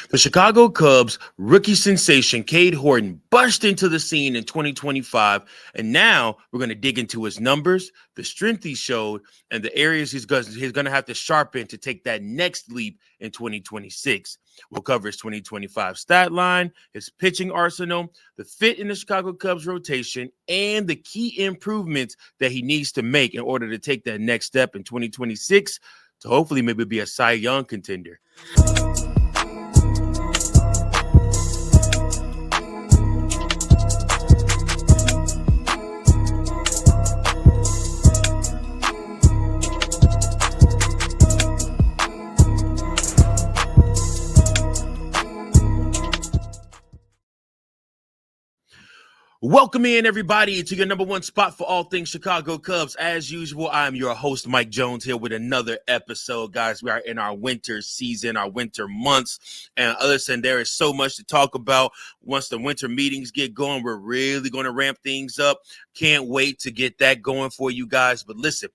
The Chicago Cubs rookie sensation Cade Horton burst into the scene in 2025, and now we're going to dig into his numbers, the strength he showed, and the areas he's going to have to sharpen to take that next leap in 2026. We'll cover his 2025 stat line, his pitching arsenal, the fit in the Chicago Cubs rotation, and the key improvements that he needs to make in order to take that next step in 2026 to hopefully maybe be a Cy Young contender. Welcome in, everybody, to your number one spot for all things Chicago Cubs. As usual, I'm your host, Mike Jones, here with another episode. Guys, we are in our winter season, our winter months. And listen, there is so much to talk about. Once the winter meetings get going, we're really going to ramp things up. Can't wait to get that going for you guys. But listen,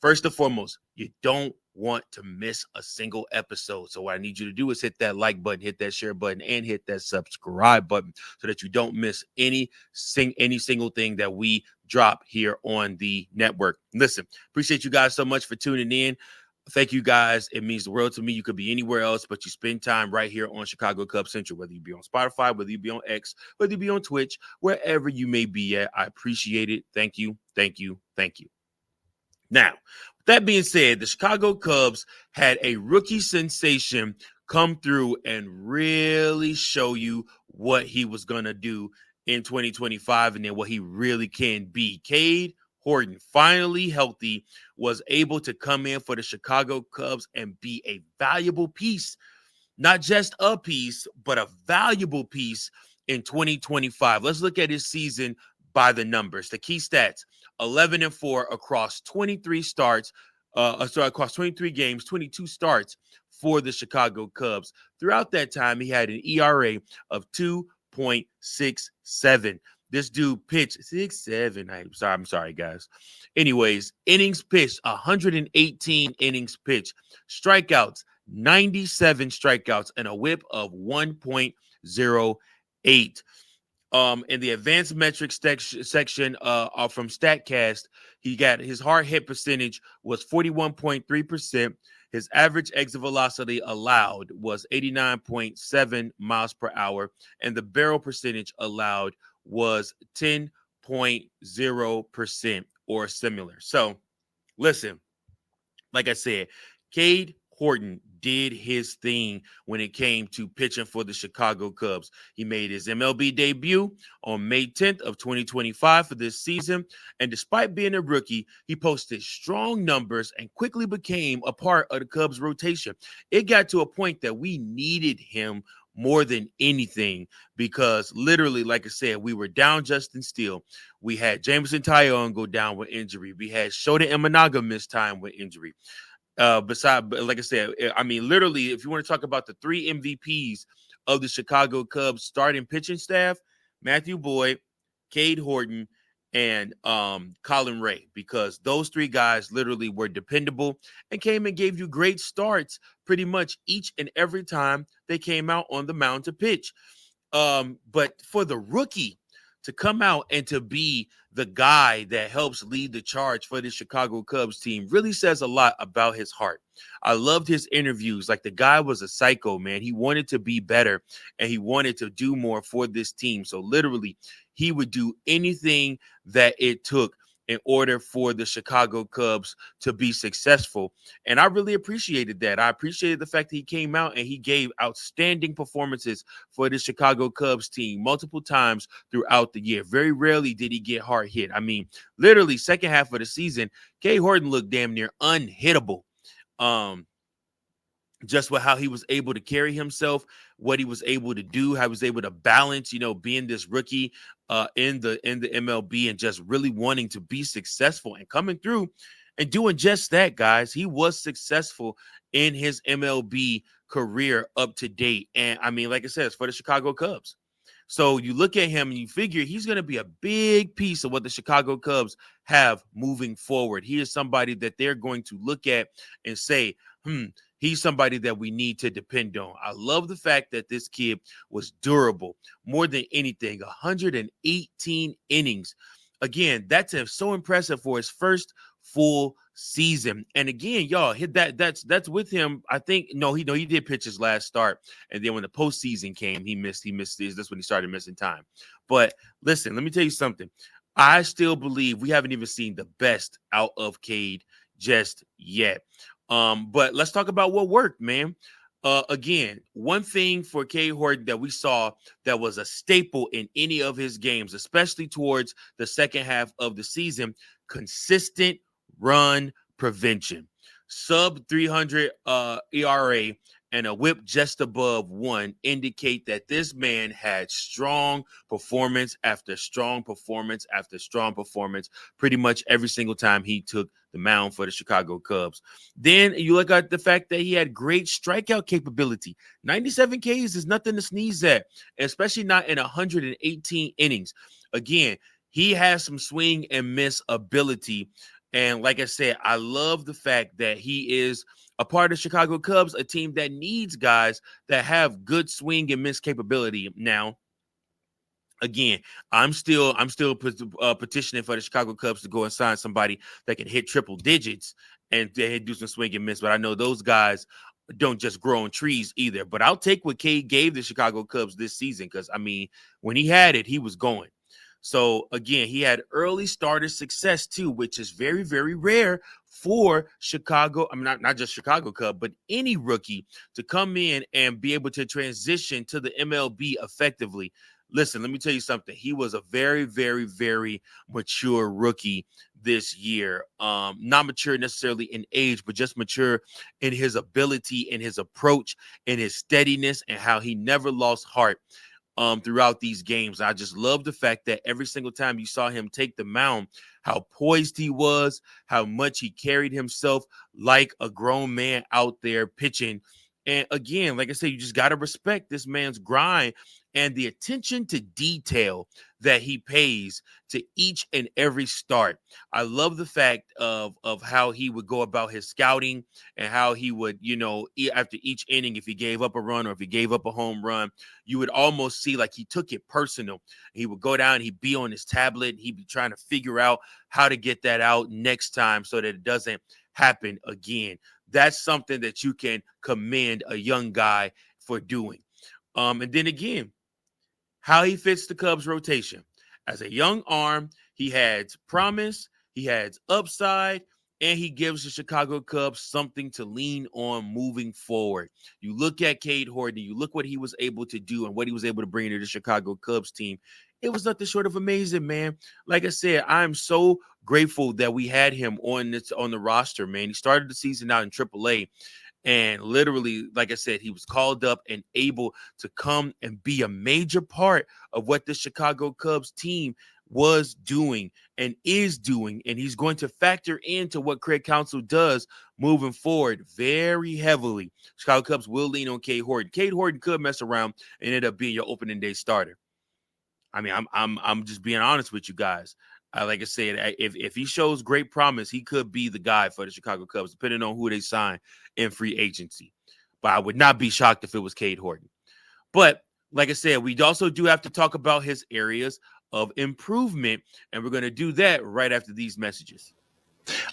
first and foremost, you don't want to miss a single episode. So what I need you to do is hit that like button, hit that share button, and hit that subscribe button so that you don't miss any single thing that we drop here on the network. Listen, appreciate you guys so much for tuning in. Thank you guys. It means the world to me. You could be anywhere else, but you spend time right here on Chicago Cubs Central, whether you be on Spotify, whether you be on X, whether you be on Twitch, wherever you may be at. I appreciate it. Thank you. Thank you. Thank you. Now, with that being said, the Chicago Cubs had a rookie sensation come through and really show you what he was going to do in 2025 and then what he really can be. Cade Horton, finally healthy, was able to come in for the Chicago Cubs and be a valuable piece, not just a piece, but a valuable piece in 2025. Let's look at his season by the numbers. The key stats: 11-4 across 23 starts, across 23 games, 22 starts for the Chicago Cubs. Throughout that time, he had an ERA of 2.67. This dude pitched 6-7. I'm sorry, guys. Anyways, innings pitched, 118 innings pitched. Strikeouts, 97 strikeouts, and a whip of 1.08. In the advanced metrics section from StatCast, he got his hard hit percentage was 41.3%. His average exit velocity allowed was 89.7 miles per hour, and the barrel percentage allowed was 10.0% or similar. So, listen, like I said, Cade Horton did his thing when it came to pitching for the Chicago Cubs. He made his MLB debut on May 10th of 2025 for this season. And despite being a rookie, he posted strong numbers and quickly became a part of the Cubs rotation. It got to a point that we needed him more than anything because literally, like I said, we were down Justin Steele. We had Jameson Taillon go down with injury. We had Shota Imanaga miss time with injury. Like I said, I mean, literally, if you want to talk about the three MVPs of the Chicago Cubs starting pitching staff, Matthew Boyd, Cade Horton, and Colin Ray, because those three guys literally were dependable and came and gave you great starts pretty much each and every time they came out on the mound to pitch. But for the rookie to come out and to be the guy that helps lead the charge for the Chicago Cubs team really says a lot about his heart. I loved his interviews. Like, the guy was a psycho, man. He wanted to be better and he wanted to do more for this team. So literally, he would do anything that it took in order for the Chicago Cubs to be successful. And I really appreciated that. I appreciated the fact that he came out and he gave outstanding performances for the Chicago Cubs team multiple times throughout the year. Very rarely did he get hard hit. I mean, literally, second half of the season, Cade Horton looked damn near unhittable. Just with how he was able to carry himself, what he was able to do, how he was able to balance, being this rookie in the MLB and just really wanting to be successful and coming through and doing just that, guys. He was successful in his MLB career up to date. And I mean, like I said, it's for the Chicago Cubs. So you look at him and you figure he's going to be a big piece of what the Chicago Cubs have moving forward. He is somebody that they're going to look at and say, he's somebody that we need to depend on. I love the fact that this kid was durable more than anything. 118 innings. Again, that's so impressive for his first full season. And again, y'all, hit that's with him. I think he did pitch his last start, and then when the postseason came, he missed this. That's when he started missing time. But listen, let me tell you something. I still believe we haven't even seen the best out of Cade just yet. But let's talk about what worked, man. Again, one thing for Cade Horton that we saw that was a staple in any of his games, especially towards the second half of the season, consistent run prevention. Sub 300 ERA and a whip just above 1 indicate that this man had strong performance after strong performance after strong performance pretty much every single time he took the mound for the Chicago Cubs. Then you look at the fact that he had great strikeout capability. 97 Ks is nothing to sneeze at, especially not in 118 innings. Again, he has some swing and miss ability. And like I said, I love the fact that he is a part of Chicago Cubs, a team that needs guys that have good swing and miss capability. Now, again, I'm still petitioning for the Chicago Cubs to go and sign somebody that can hit triple digits and they do some swing and miss. But I know those guys don't just grow on trees either. But I'll take what Cade gave the Chicago Cubs this season because, I mean, when he had it, he was going. So, again, he had early starter success, too, which is very, very rare for Chicago. I mean, not just Chicago Cub, but any rookie to come in and be able to transition to the MLB effectively. Listen, let me tell you something. He was a very, very, very mature rookie this year. Not mature necessarily in age, but just mature in his ability, in his approach, in his steadiness, and how he never lost heart throughout these games. I just love the fact that every single time you saw him take the mound, how poised he was, how much he carried himself like a grown man out there pitching. And again, like I said, you just got to respect this man's grind and the attention to detail that he pays to each and every start. I love the fact of how he would go about his scouting and how he would, after each inning, if he gave up a run or if he gave up a home run, you would almost see like he took it personal. He would go down, he'd be on his tablet, he'd be trying to figure out how to get that out next time so that it doesn't happen again. That's something that you can commend a young guy for doing. And then again, how he fits the Cubs rotation. As a young arm, he has promise, he has upside, and he gives the Chicago Cubs something to lean on moving forward. You look at Cade Horton, you look what he was able to do and what he was able to bring to the Chicago Cubs team. It was nothing short of amazing, man. Like I said, I'm so grateful that we had him on the roster, man. He started the season out in AAA. And literally, like I said, he was called up and able to come and be a major part of what the Chicago Cubs team was doing and is doing. And he's going to factor into what Craig Counsell does moving forward very heavily. Chicago Cubs will lean on Cade Horton. Cade Horton could mess around and end up being your opening day starter. I mean, I'm just being honest with you guys. Like I said, if he shows great promise, he could be the guy for the Chicago Cubs, depending on who they sign in free agency. But I would not be shocked if it was Cade Horton. But like I said, we also do have to talk about his areas of improvement, and we're going to do that right after these messages.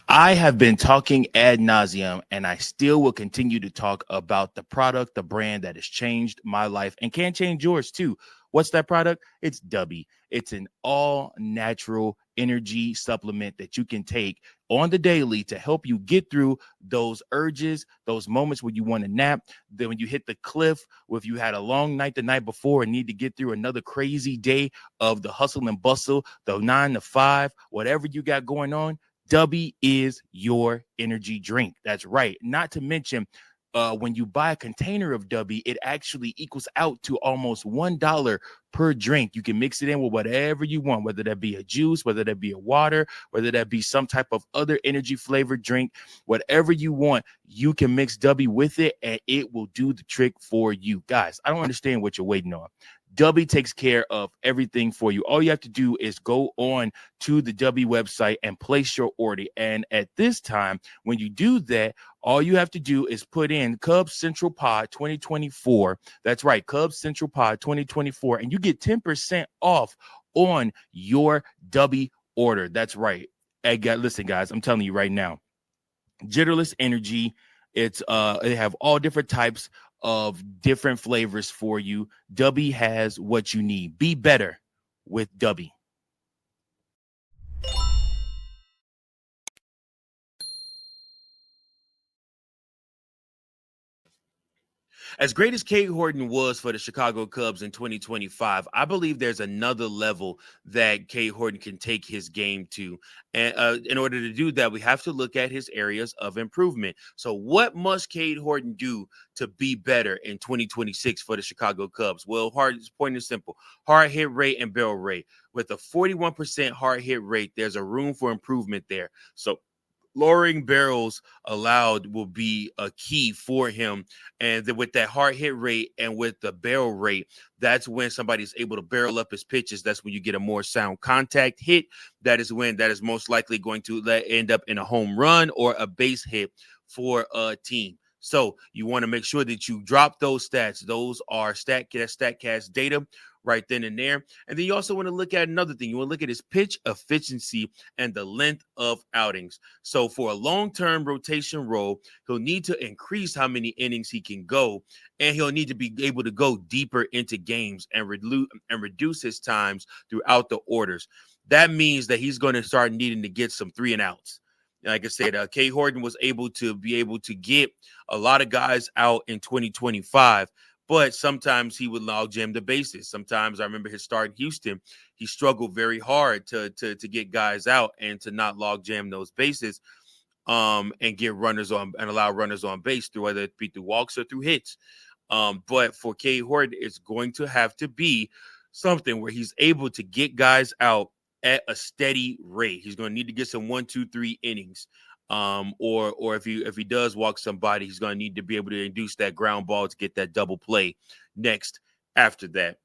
I have been talking ad nauseum, and I still will continue to talk about the product, the brand that has changed my life and can change yours too. What's that product? It's Dubby. It's an all-natural energy supplement that you can take on the daily to help you get through those urges, those moments when you want to nap, then when you hit the cliff, or if you had a long night the night before and need to get through another crazy day of the hustle and bustle, the 9 to 5, whatever you got going on. Dubby is your energy drink. That's right. Not to mention, when you buy a container of Dubby, it actually equals out to almost $1 per drink. You can mix it in with whatever you want, whether that be a juice, whether that be a water, whether that be some type of other energy flavored drink, whatever you want, you can mix Dubby with it and it will do the trick for you. Guys, I don't understand what you're waiting on. Dubby takes care of everything for you. All you have to do is go on to the Dubby website and place your order. And at this time, when you do that, All you have to do is put in Cubs Central Pod 2024. That's right, Cubs Central Pod 2024, and you get 10% off on your W order. That's right. Hey, listen, guys, I'm telling you right now, Jitterless Energy. It's they have all different types of different flavors for you. W has what you need. Be better with W. As great as Cade Horton was for the Chicago Cubs in 2025, I believe there's another level that Cade Horton can take his game to. And in order to do that, we have to look at his areas of improvement. So, what must Cade Horton do to be better in 2026 for the Chicago Cubs? Well, point is simple: hard hit rate and barrel rate. With a 41% hard hit rate, there's a room for improvement there. So, lowering barrels allowed will be a key for him. And then with that hard hit rate and with the barrel rate, that's when somebody's able to barrel up his pitches. That's when you get a more sound contact hit. That is when that is most likely going to end up in a home run or a base hit for a team. So you want to make sure that you drop those stats. Those are StatCast data right then and there. And then you also want to look at another thing. You want to look at his pitch efficiency and the length of outings. So for a long-term rotation role, he'll need to increase how many innings he can go, and he'll need to be able to go deeper into games and reduce his times throughout the orders. That means that he's going to start needing to get some 3-and-outs. Like I said, Cade Horton was able to get a lot of guys out in 2025, but sometimes he would log jam the bases. Sometimes I remember his start in Houston, he struggled very hard to get guys out and to not log jam those bases, and get runners on and allow runners on base through whether it be through walks or through hits. But for Cade Horton, it's going to have to be something where he's able to get guys out at a steady rate. He's going to need to get some 1, 2, 3 innings. Or if he does walk somebody, he's going to need to be able to induce that ground ball to get that double play next after that,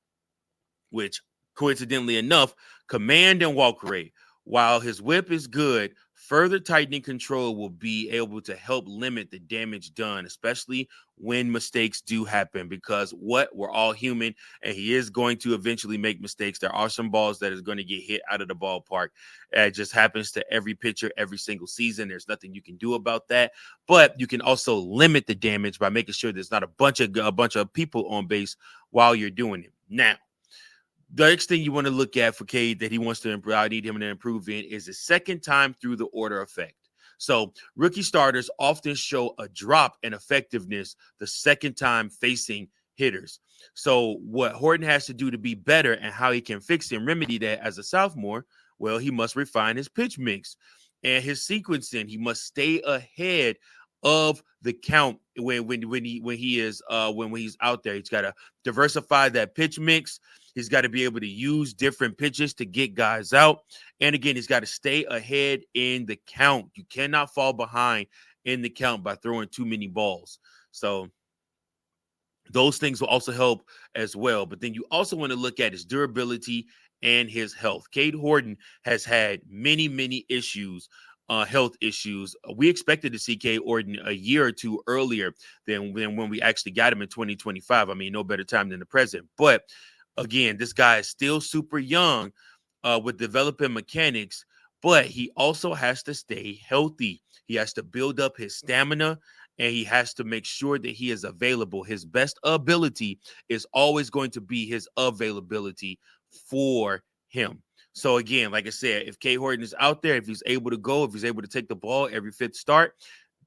which coincidentally enough, command and walk rate. While his whip is good, further tightening control will be able to help limit the damage done, especially when mistakes do happen, because we're all human and he is going to eventually make mistakes. There are some balls that is going to get hit out of the ballpark. It just happens to every pitcher every single season. There's nothing you can do about that, but you can also limit the damage by making sure there's not a bunch of people on base while you're doing it. Now, the next thing you want to look at for Cade that he wants to improve, I need him to improve in, is the second time through the order effect. So rookie starters often show a drop in effectiveness the second time facing hitters. So what Horton has to do to be better and how he can fix and remedy that as a sophomore, well, he must refine his pitch mix and his sequencing. He must stay ahead of the count when he's out there. He's got to diversify that pitch mix. He's got to be able to use different pitches to get guys out. And again, he's got to stay ahead in the count. You cannot fall behind in the count by throwing too many balls. So those things will also help as well. But then you also want to look at his durability and his health. Cade Horton has had many, many issues, health issues. We expected to see Cade Horton a year or two earlier than when we actually got him in 2025. I mean, no better time than the present. But again, this guy is still super young with developing mechanics, but he also has to stay healthy. He has to build up his stamina, and he has to make sure that he is available. His best ability is always going to be his availability for him. So again, like I said, if Cade Horton is out there, if he's able to go, if he's able to take the ball every fifth start,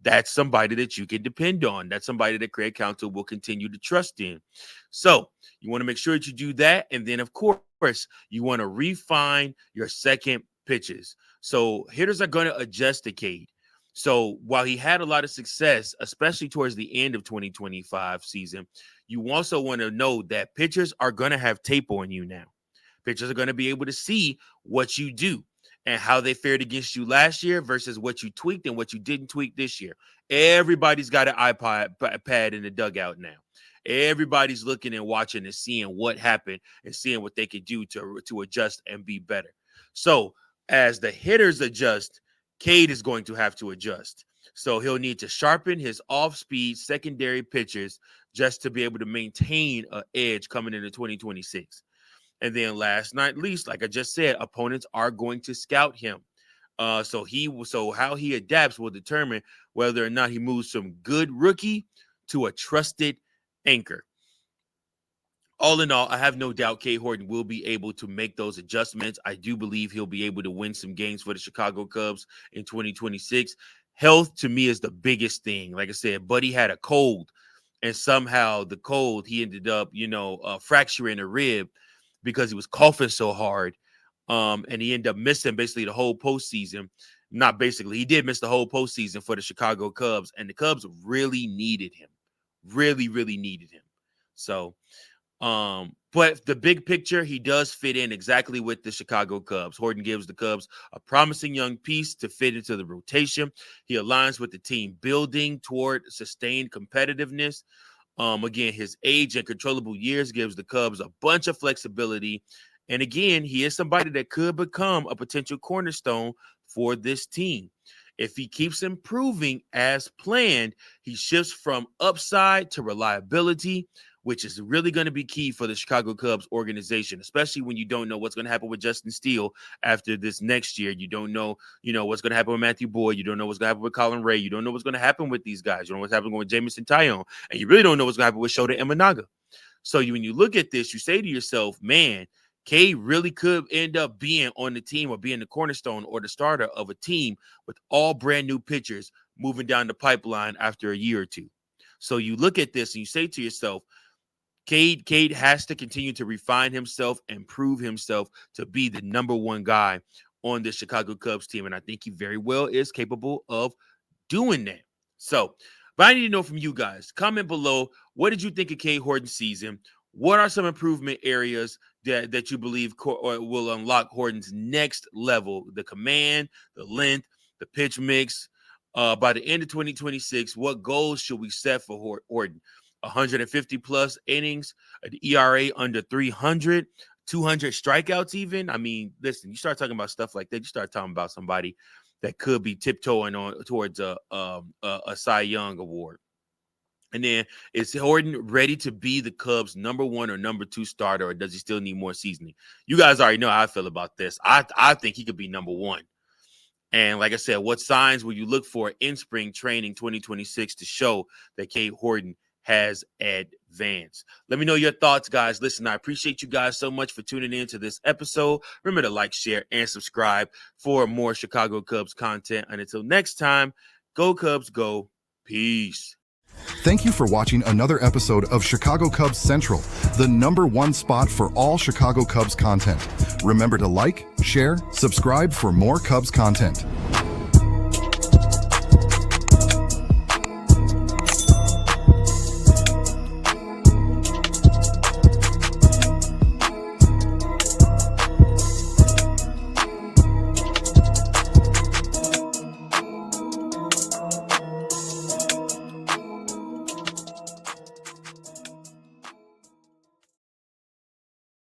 that's somebody that you can depend on. That's somebody that Craig Counsell will continue to trust in. So you want to make sure that you do that. And then, of course, you want to refine your second pitches. So hitters are going to adjust to Cade. So while he had a lot of success, especially towards the end of 2025 season, you also want to know that pitchers are going to have tape on you now. Pitchers are going to be able to see what you do and how they fared against you last year versus what you tweaked and what you didn't tweak this year. Everybody's got an iPad in the dugout now. Everybody's looking and watching and seeing what happened and seeing what they could do to adjust and be better. So as the hitters adjust, Cade is going to have to adjust. So he'll need to sharpen his off-speed secondary pitchers just to be able to maintain an edge coming into 2026. And then last not least, like I just said, opponents are going to scout him. So how he adapts will determine whether or not he moves from good rookie to a trusted anchor. All in all, I have no doubt Cade Horton will be able to make those adjustments. I do believe he'll be able to win some games for the Chicago Cubs in 2026. Health to me is the biggest thing. Like I said, Buddy had a cold, and somehow the cold, he ended up, fracturing a rib because he was coughing so hard. And he ended up missing basically the whole postseason. Not basically, he did miss the whole postseason for the Chicago Cubs, and the Cubs really needed him. Really, really needed him. So, but the big picture, he does fit in exactly with the Chicago Cubs. Horton gives the Cubs a promising young piece to fit into the rotation. He aligns with the team building toward sustained competitiveness. Again, his age and controllable years gives the Cubs a bunch of flexibility. And again, he is somebody that could become a potential cornerstone for this team. If he keeps improving as planned, he shifts from upside to reliability, which is really going to be key for the Chicago Cubs organization, especially when you don't know what's going to happen with Justin Steele after this next year. You don't know, what's going to happen with Matthew Boyd. You don't know what's going to happen with Colin Ray. You don't know what's going to happen with these guys. You don't know what's happening with Jamison Tyone. And you really don't know what's going to happen with Shota Imanaga. So when you look at this, you say to yourself, man, Cade really could end up being on the team or being the cornerstone or the starter of a team with all brand new pitchers moving down the pipeline after a year or two. So you look at this and you say to yourself, Cade has to continue to refine himself and prove himself to be the number one guy on the Chicago Cubs team. And I think he very well is capable of doing that. So, but I need to know from you guys. Comment below. What did you think of Cade Horton's season? What are some improvement areas that you believe will unlock Horton's next level? The command, the length, the pitch mix. By the end of 2026, what goals should we set for Horton? 150 plus innings, an ERA under 300, 200 strikeouts even. I mean, listen, you start talking about stuff like that, you start talking about somebody that could be tiptoeing on towards a Cy Young award. And then, is Horton ready to be the Cubs' number one or number two starter, or does he still need more seasoning? You guys already know how I feel about this. I think he could be number one. And like I said, what signs will you look for in spring training 2026 to show that Cade Horton has advanced? Let me know your thoughts, guys. Listen, I appreciate you guys so much for tuning in to this episode. Remember to like, share, and subscribe for more Chicago Cubs content. And until next time, go Cubs, go. Peace. Thank you for watching another episode of Chicago Cubs Central, the #1 spot for all Chicago Cubs content. Remember to like, share, subscribe for more Cubs content.